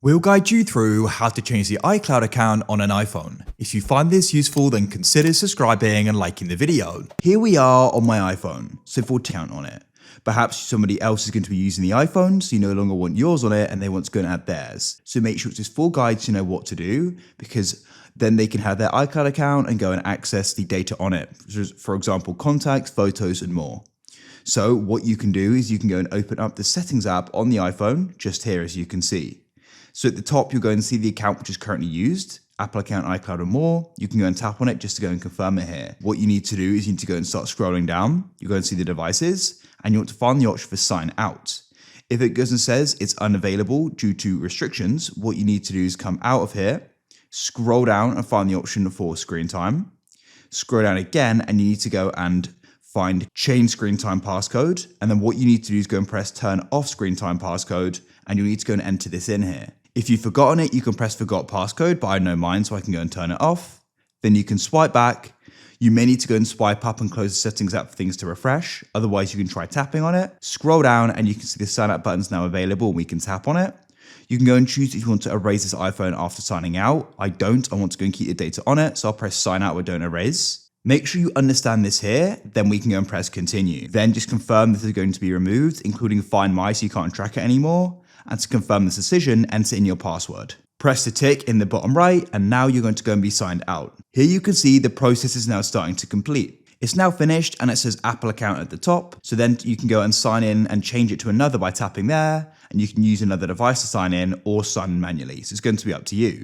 We'll guide you through how to change the iCloud account on an iPhone. If you find this useful, then consider subscribing and liking the video. Here we are on my iPhone, so for account on it. Perhaps somebody else is going to be using the iPhone, so you no longer want yours on it and they want to go and add theirs. So make sure it's this full guide to know what to do, because then they can have their iCloud account and go and access the data on it. For example, contacts, photos, and more. So what you can do is you can go and open up the settings app on the iPhone, just here as you can see. So at the top, you'll go and see the account which is currently used, Apple account, iCloud, and more. You can go and tap on it just to go and confirm it here. What you need to do is you need to go and start scrolling down. You go and see the devices, and you want to find the option for sign out. If it goes and says it's unavailable due to restrictions, what you need to do is come out of here, scroll down and find the option for screen time. Scroll down again, and you need to go and find change screen time passcode. And then what you need to do is go and press turn off screen time passcode, and you'll need to go and enter this in here. If you've forgotten it, you can press forgot passcode, but I know mine, so I can go and turn it off. Then you can swipe back. You may need to go and swipe up and close the settings app for things to refresh. Otherwise, you can try tapping on it. Scroll down and you can see the sign up button's now available and we can tap on it. You can go and choose if you want to erase this iPhone after signing out. I don't. I want to go and keep the data on it, so I'll press sign out but don't erase. Make sure you understand this here, then we can go and press continue. Then just confirm this is going to be removed, including Find My so you can't track it anymore. And to confirm this decision, enter in your password. Press the tick in the bottom right, and now you're going to go and be signed out. Here you can see the process is now starting to complete. It's now finished and it says Apple account at the top. So then you can go and sign in and change it to another by tapping there, and you can use another device to sign in or sign in manually. So it's going to be up to you.